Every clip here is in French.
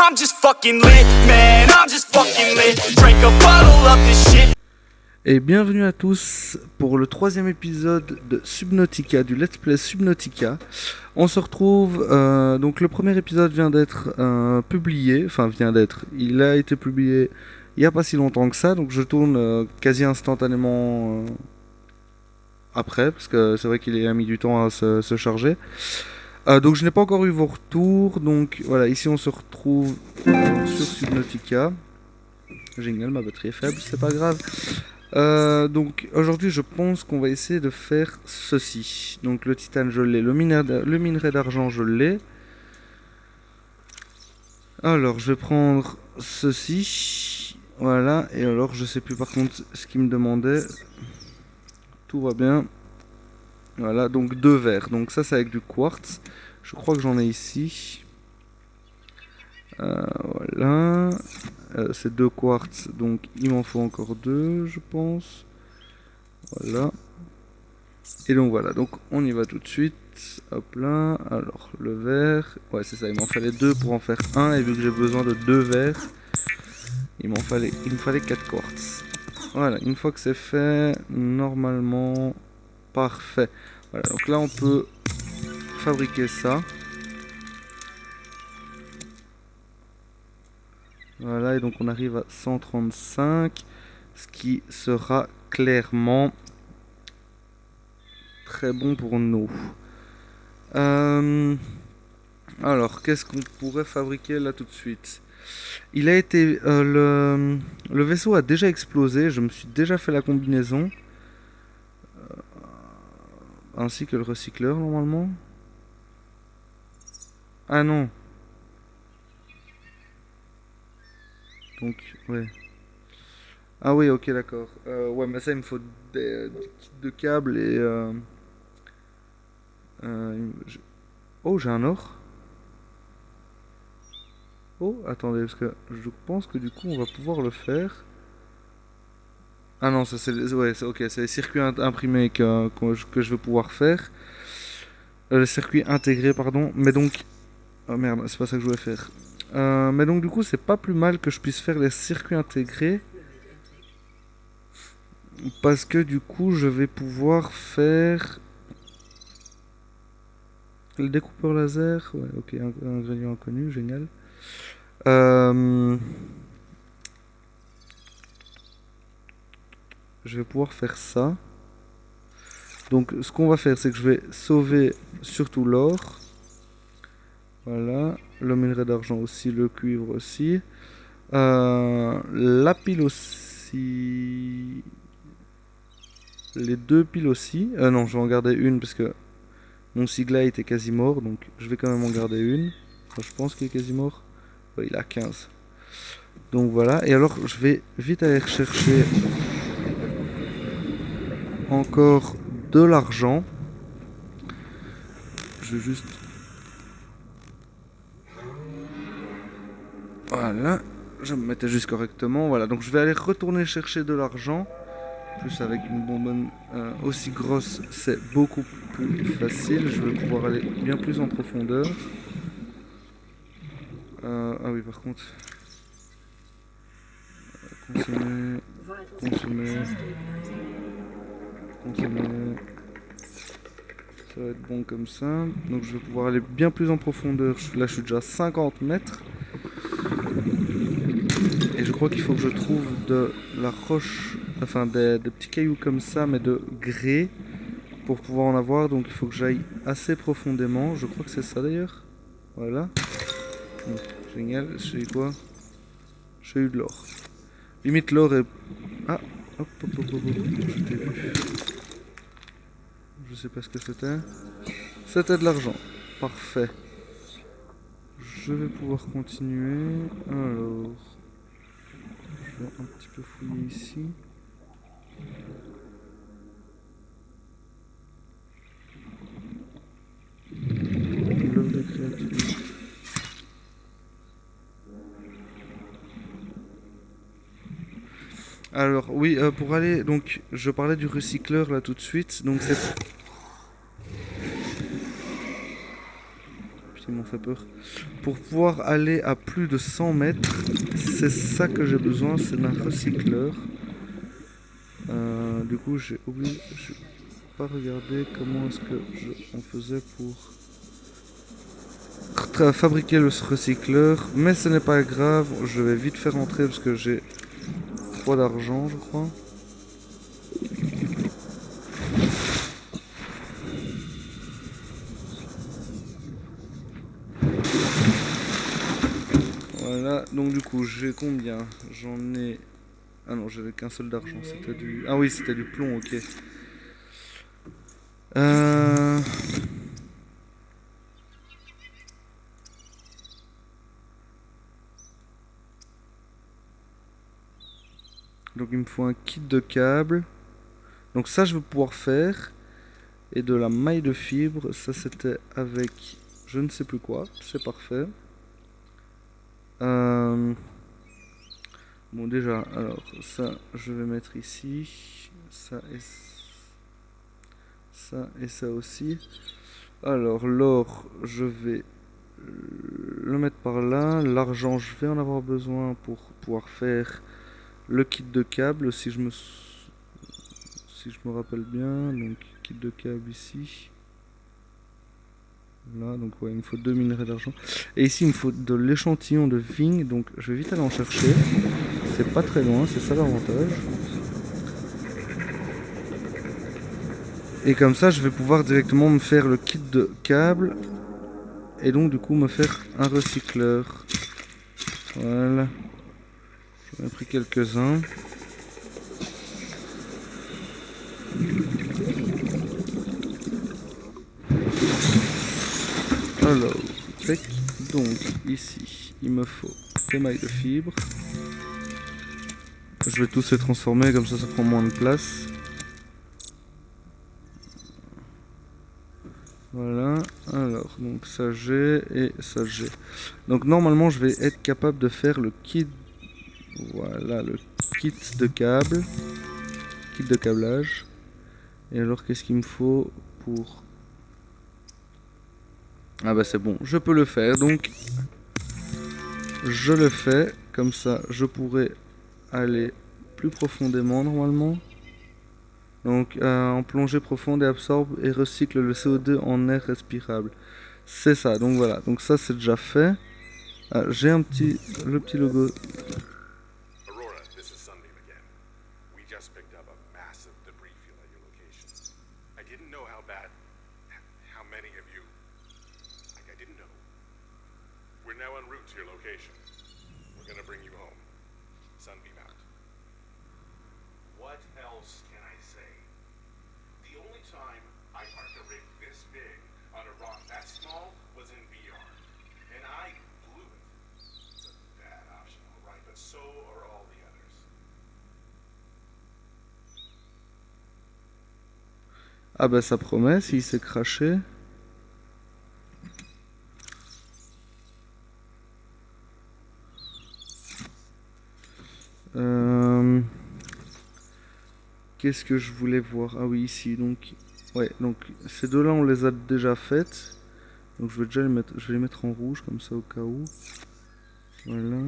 I'm just fucking lit, man, I'm just fucking lit. Drink a bottle of this shit. Et bienvenue à tous pour le troisième épisode de Subnautica, du Let's Play Subnautica. On se retrouve, donc le premier épisode vient d'être publié, il a été publié il n'y a pas si longtemps que ça, donc je tourne quasi instantanément après, parce que c'est vrai qu'il a mis du temps à se charger. Donc je n'ai pas encore eu vos retours, donc voilà, ici on se retrouve sur Subnautica. Génial, ma batterie est faible, c'est pas grave. Donc aujourd'hui je pense qu'on va essayer de faire ceci. Donc le titane je l'ai, le minerai d'argent je l'ai. Alors je vais prendre ceci. Voilà, et alors je sais plus par contre ce qu'il me demandait. Tout va bien. Voilà, donc 2 verres. Donc ça c'est avec du quartz. Je crois que j'en ai ici. Voilà. C'est 2 quartz, donc il m'en faut encore 2 je pense. Voilà. Et donc voilà, donc on y va tout de suite. Hop là, alors le verre. Ouais c'est ça, il m'en fallait 2 pour en faire 1. Et vu que j'ai besoin de 2 verres, il me fallait 4 quartz. Voilà, une fois que c'est fait, normalement, parfait. Voilà, donc là on peut fabriquer ça. Voilà, et donc on arrive à 135, ce qui sera clairement très bon pour nous. Alors, qu'est-ce qu'on pourrait fabriquer là tout de suite? Il a été, le vaisseau a déjà explosé, je me suis déjà fait la combinaison. Ainsi que le recycleur normalement. Ah non. Donc, ouais. Ah oui, ok, d'accord. Ouais, mais ça, il me faut des kits de câbles et... Oh, j'ai un or. Oh, attendez, parce que je pense que du coup, on va pouvoir le faire. Ah non, ça c'est... Ouais, ok, c'est les circuits imprimés que je vais pouvoir faire. Les circuits intégrés, pardon. Mais donc... Oh merde, c'est pas ça que je voulais faire. Mais donc du coup, c'est pas plus mal que je puisse faire les circuits intégrés. Parce que du coup, je vais pouvoir faire... Le découpeur laser. Ouais, ok, un ingrédient inconnu, génial. Je vais pouvoir faire ça. Donc ce qu'on va faire, c'est que je vais sauver surtout l'or. Voilà, le minerai d'argent aussi, le cuivre aussi. La pile aussi. Les 2 piles aussi. Non, je vais en garder une parce que mon sigla était quasi mort. Donc je vais quand même en garder une. Enfin, je pense qu'il est quasi mort. Ouais, il a 15. Donc voilà. Et alors je vais vite aller rechercher encore de l'argent. Je vais juste... Voilà. Je me mettais juste correctement. Voilà. Donc je vais aller retourner chercher de l'argent. Plus avec une bonbonne aussi grosse, c'est beaucoup plus facile. Je vais pouvoir aller bien plus en profondeur. Ah oui, par contre... Consommer... Ça va être bon comme ça. Donc je vais pouvoir aller bien plus en profondeur. Là je suis déjà à 50 mètres. Et je crois qu'il faut que je trouve de la roche, enfin des petits cailloux comme ça, mais de grès, pour pouvoir en avoir. Donc il faut que j'aille assez profondément. Je crois que c'est ça d'ailleurs. Voilà. Donc, génial. J'ai eu quoi? J'ai eu de l'or. Limite l'or est... Ah, hop, hop, hop, hop, hop. Je t'ai vu. Je sais pas ce que c'était. C'était de l'argent. Parfait. Je vais pouvoir continuer. Alors... Je vais un petit peu fouiller ici. L'œuf des créatures. Alors oui, pour aller, donc je parlais du recycleur là tout de suite, donc c'est... Putain qui m'ont fait peur. Pour pouvoir aller à plus de 100 mètres, c'est ça que j'ai besoin, c'est d'un recycleur. Du coup, j'ai oublié, je n'ai pas regardé comment est-ce que on faisait pour fabriquer le recycleur, mais ce n'est pas grave, je vais vite faire rentrer parce que j'ai 3 d'argent, je crois. Voilà, donc du coup, j'ai combien? J'en ai... Ah non, j'avais qu'un seul d'argent, c'était du... Ah oui, c'était du plomb, ok. Euh... Donc il me faut un kit de câble. Donc ça, je vais pouvoir faire. Et de la maille de fibre, ça c'était avec je ne sais plus quoi, c'est parfait. Bon déjà, alors ça je vais mettre ici, ça et ça aussi. Alors l'or, je vais le mettre par là. L'argent, je vais en avoir besoin pour pouvoir faire le kit de câble si je me rappelle bien. Donc kit de câble ici. Là, donc ouais, il me faut 2 minerais d'argent. Et ici, il me faut de l'échantillon de vigne. Donc je vais vite aller en chercher. C'est pas très loin, c'est ça l'avantage. Et comme ça, je vais pouvoir directement me faire le kit de câble. Et donc, du coup, me faire un recycleur. Voilà. J'en ai pris quelques-uns. Alors, tac. Donc, ici, il me faut des mailles de fibre. Je vais tous les transformer, comme ça prend moins de place. Voilà, alors, donc ça j'ai et ça j'ai. Donc normalement je vais être capable de faire le kit. Voilà, le kit de câble. Kit de câblage. Et alors qu'est-ce qu'il me faut pour... Ah bah c'est bon, je peux le faire, donc je le fais, comme ça je pourrai aller plus profondément normalement. Donc en plongée profonde et absorbe et recycle le CO2 en air respirable. C'est ça, donc voilà, donc ça c'est déjà fait. Ah, j'ai le petit logo. Aurora, this is Sunbeam again. We just picked up a massive debris field at your location. I didn't know how bad, how many of you, I didn't know. We're now en route to your location. We're gonna bring you home. Sunbeam out. What else can I say? The only time I parked a rig this big on a rock that small was in VR. And I blew it. It's a bad option, all right, but so are all the others. Ah bah ça promet, s'il s'est craché. Qu'est-ce que je voulais voir? Ah oui, ici, donc... Ouais, donc ces deux-là, on les a déjà faites. Donc je vais déjà les mettre en rouge, comme ça, au cas où. Voilà.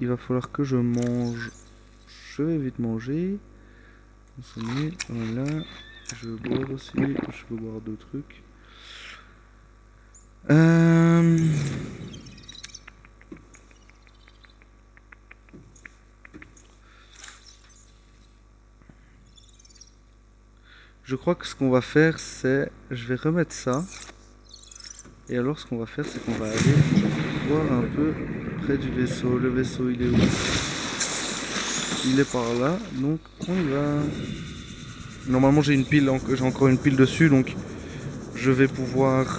Il va falloir que je mange. Je vais vite manger. Consommer, voilà. Je vais boire aussi. Je vais boire deux trucs. Je crois que ce qu'on va faire, c'est... Je vais remettre ça. Et alors, ce qu'on va faire, c'est qu'on va aller voir un peu près du vaisseau. Le vaisseau, il est où? Il est par là. Donc, on y va. Normalement, j'ai encore une pile dessus. Donc, je vais pouvoir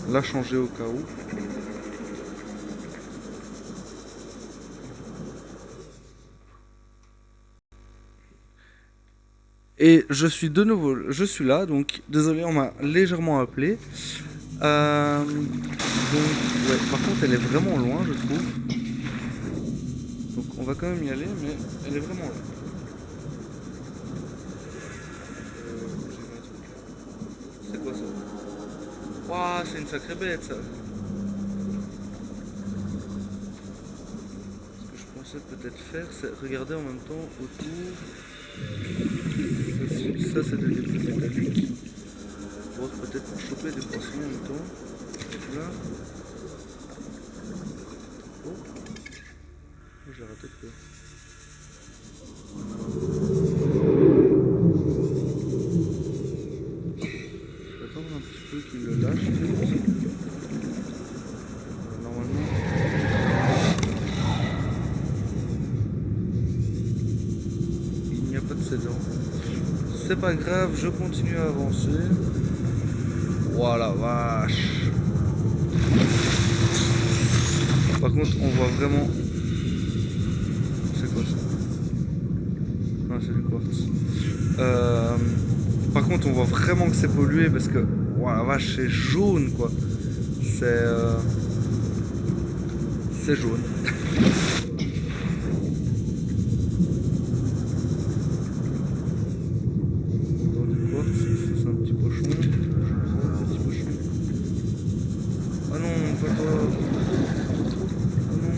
la changer au cas où. Et je suis de nouveau, je suis là, donc désolé, on m'a légèrement appelé. Donc, ouais, par contre, elle est vraiment loin, je trouve. Donc, on va quand même y aller, mais elle est vraiment loin. C'est quoi ça? Waouh, c'est une sacrée bête ça. Ce que je pensais peut-être faire, c'est regarder en même temps autour. Ça c'est des débris métalliques. Pour peut-être choper des poissons en même temps. Donc là. Oh, j'ai raté quoi. Je vais attendre un petit peu qu'il le lâche. Normalement. Il n'y a pas de cédant. C'est pas grave, je continue à avancer. Oh la vache. Par contre, on voit vraiment. C'est quoi ça? Non, c'est du quartz. Par contre, on voit vraiment que c'est pollué parce que. Oh la vache, c'est jaune quoi. C'est jaune. Dans du quartz, c'est un petit pochon. Je prends un petit pochon. Ah non, pas toi. Ah non.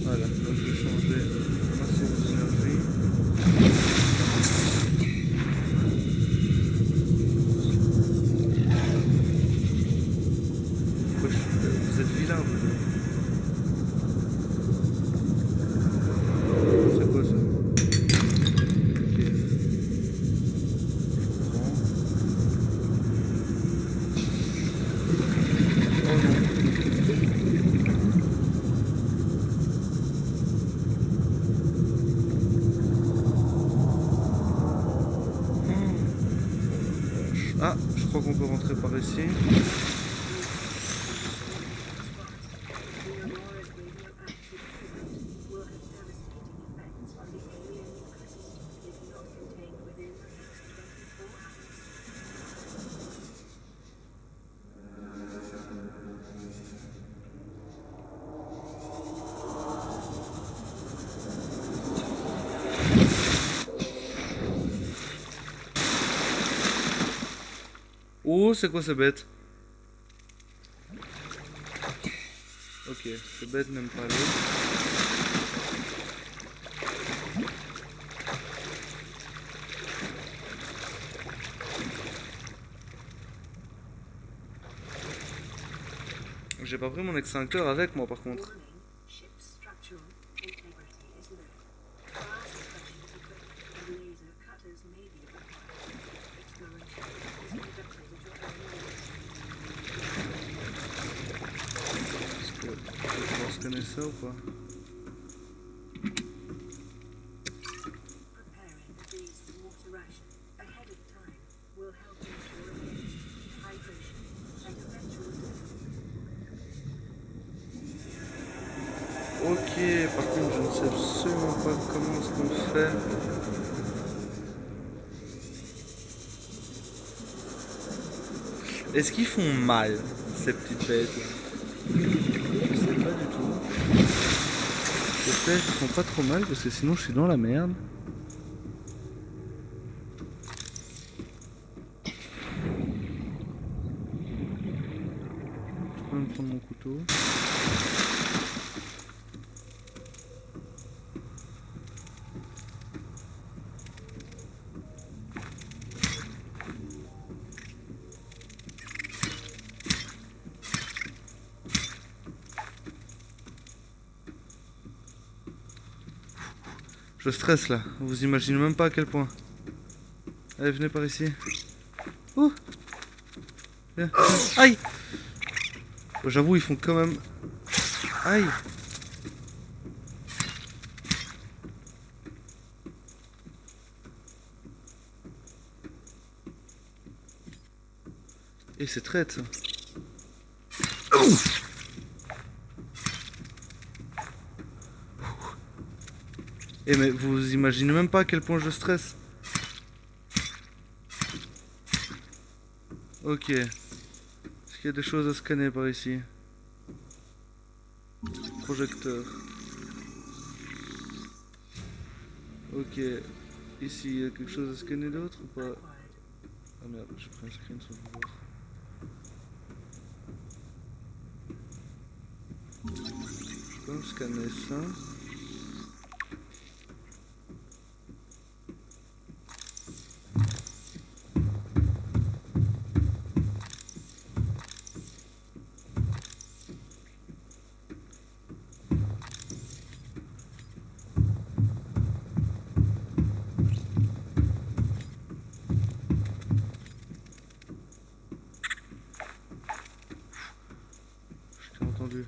Voilà, donc je vais changer ma source d'énergie. Vous êtes vilain, vous. C'est quoi ça? Ok. Je prends. Oh non. Ah, je crois qu'on peut rentrer par ici. Oh, c'est quoi ces bêtes? Ok, ces bêtes n'aiment pas l'eau. J'ai pas pris mon extincteur avec moi par contre. Est-ce que je vais pouvoir scanner ça ou pas? Ok, par contre je ne sais absolument pas comment est-ce qu'on fait. Est-ce qu'ils font mal, ces petites bêtes là? Je sais pas du tout. J'espère qu'ils font pas trop mal parce que sinon je suis dans la merde. Je peux même prendre mon couteau. Je stresse là, vous imaginez même pas à quel point. Allez, venez par ici. Ouh. Viens. Aïe. J'avoue, ils font quand même... Aïe. Et c'est traite ça. Eh mais vous imaginez même pas à quel point je stresse. Ok. Est-ce qu'il y a des choses à scanner par ici? Projecteur. Ok. Ici, il y a quelque chose à scanner d'autre ou pas? Ah merde, j'ai pris un screen sans le voir. Je peux me scanner ça. Je t'ai entendu.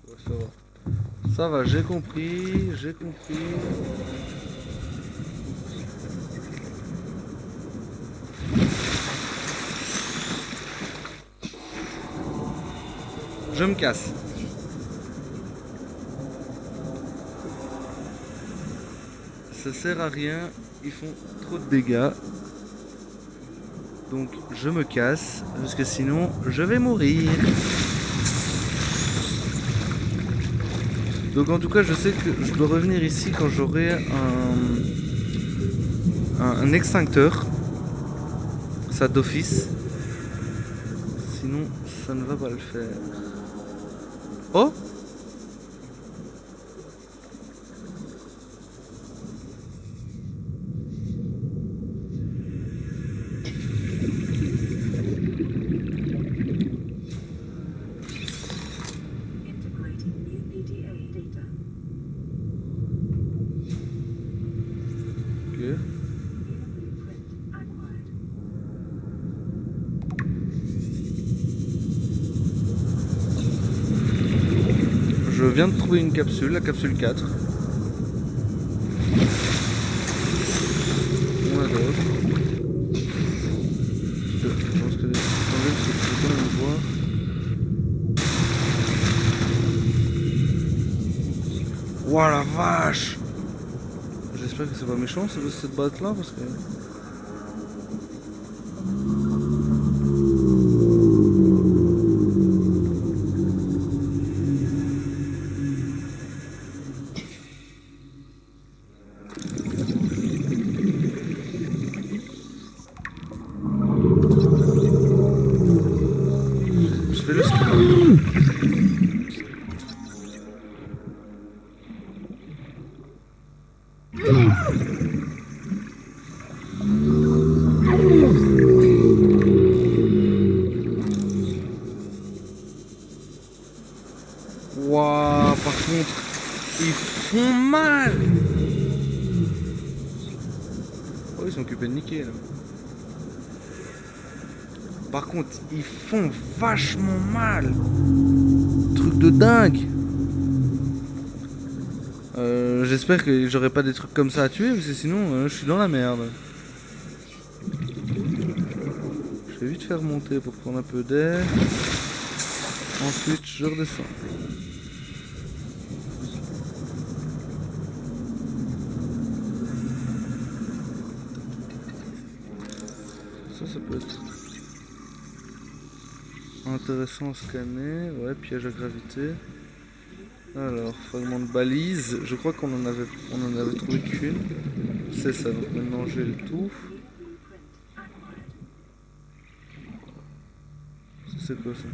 Ouais, ça va. Ça va, j'ai compris, j'ai compris. Je me casse. Ça sert à rien, ils font trop de dégâts. Donc je me casse, parce que sinon je vais mourir. Donc en tout cas je sais que je dois revenir ici quand j'aurai un extincteur. Ça d'office. Sinon ça ne va pas le faire. Oh! Integrating new EDA data. Ok. New blueprint acquired. Je viens de trouver une capsule, la capsule 4. On a d'autres. Je pense que je peux quand même voir. Ouah la vache! J'espère que c'est pas méchant cette boîte là parce que. Je fais le scan. Ouah, par contre, ils font mal! Oh, ils sont occupés de niquer là. Par contre, ils font vachement mal! Truc de dingue! J'espère que j'aurai pas des trucs comme ça à tuer parce que sinon je suis dans la merde. Je vais vite faire monter pour prendre un peu d'air. Ensuite je redescends. Ça peut être intéressant à scanner. Ouais, piège à gravité. Alors, fragment de balise. Je crois qu'on en avait trouvé qu'une. C'est ça, donc maintenant j'ai le tout. Ça c'est quoi ça?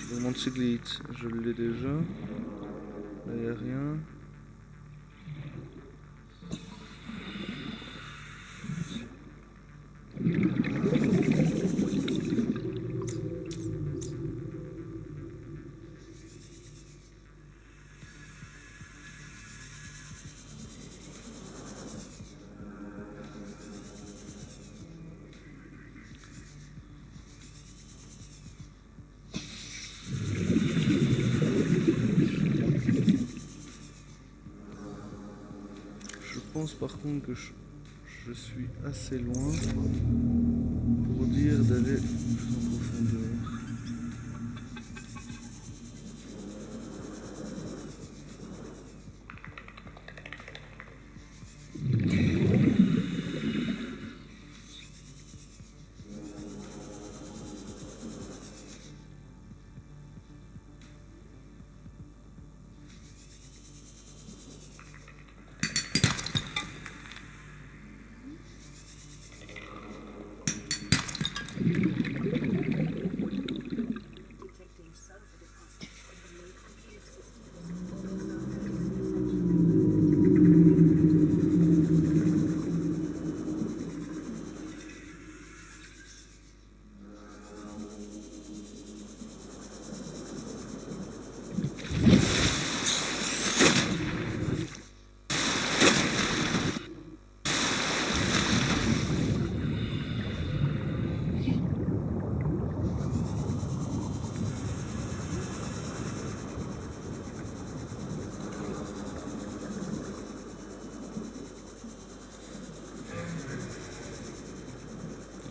Fragment de siglite. Je l'ai déjà. Là y'a rien. Je pense par contre que je suis assez loin pour dire d'aller plus en profondeur.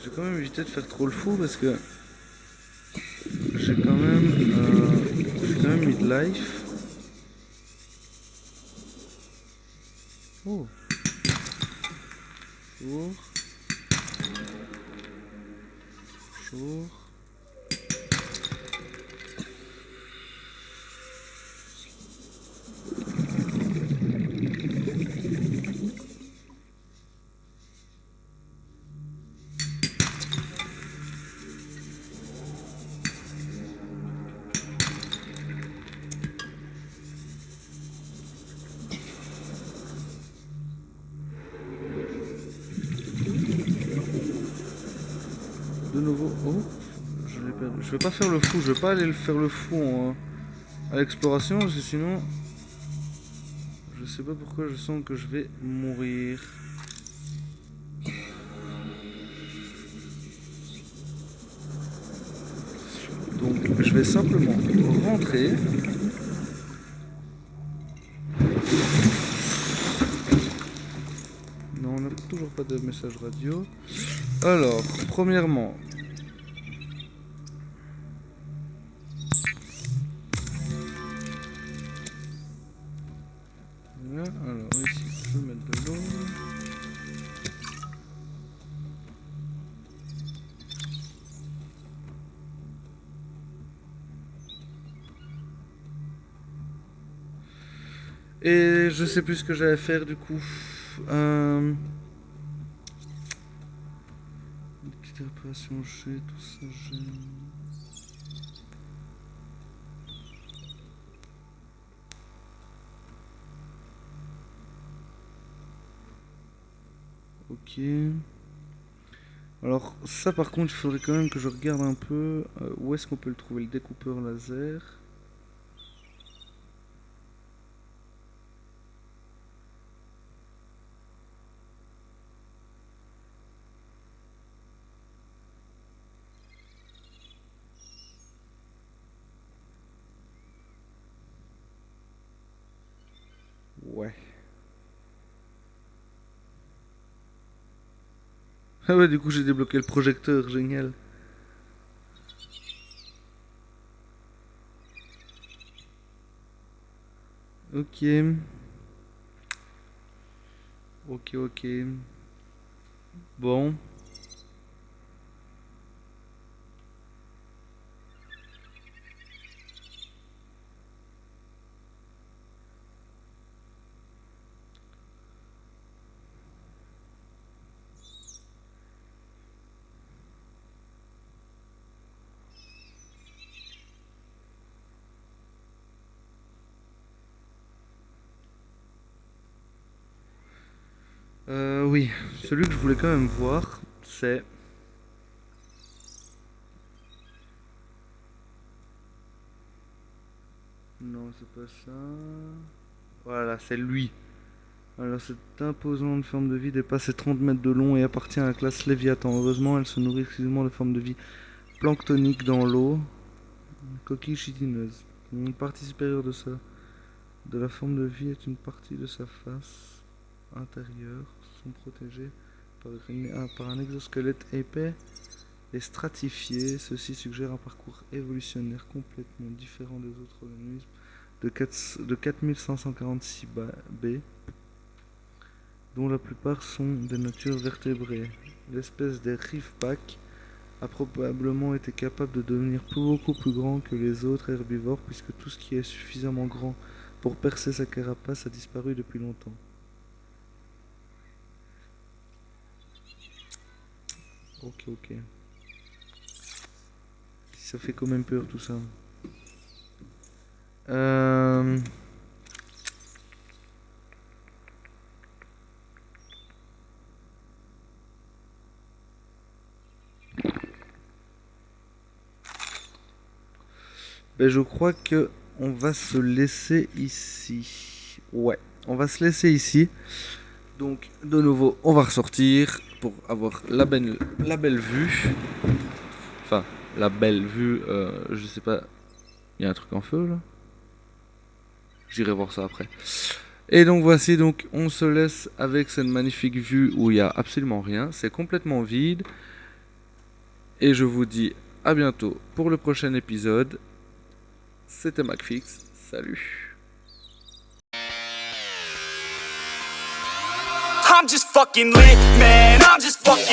vais quand même éviter de faire trop le fou parce que j'ai quand même mis de life. Oh. Jour. Jour. De nouveau. Oh, je l'ai perdu. Je vais pas faire le fou. Je vais pas aller faire le fou à l'exploration parce que sinon, je sais pas pourquoi je sens que je vais mourir. Donc, je vais simplement rentrer. Non, on n'a toujours pas de message radio. Alors, premièrement. Voilà, alors ici, je vais mettre de l'eau. Et je sais plus ce que j'allais faire du coup. Des petites réparations chez tout ça. Ok. Alors ça par contre il faudrait quand même que je regarde un peu où est-ce qu'on peut le trouver, le découpeur laser. Ouais. Ah ouais, du coup j'ai débloqué le projecteur, génial. Ok. Ok, ok. Bon. Oui, celui que je voulais quand même voir, c'est... Non, c'est pas ça. Voilà, c'est lui. Alors, cette imposante forme de vie dépasse les 30 mètres de long et appartient à la classe Léviathan. Heureusement, elle se nourrit exclusivement de formes de vie planctoniques dans l'eau. Coquille chitineuses. Une partie supérieure de la forme de vie est une partie de sa face intérieure. Sont protégées par un exosquelette épais et stratifié. Ceci suggère un parcours évolutionnaire complètement différent des autres organismes de 4546 B, dont la plupart sont des natures vertébrées. L'espèce des Reefback a probablement été capable de devenir beaucoup plus grand que les autres herbivores puisque tout ce qui est suffisamment grand pour percer sa carapace a disparu depuis longtemps. Ok, ok. Ça fait quand même peur tout ça. Ben, je crois que on va se laisser ici. Ouais, on va se laisser ici. Donc, de nouveau, on va ressortir pour avoir la belle vue. Enfin, la belle vue, je sais pas. Il y a un truc en feu là. J'irai voir ça après. Et donc voici, donc on se laisse avec cette magnifique vue où il n'y a absolument rien. C'est complètement vide. Et je vous dis à bientôt pour le prochain épisode. C'était MacFix. Salut. I'm just fucking lit, man, I'm just fucking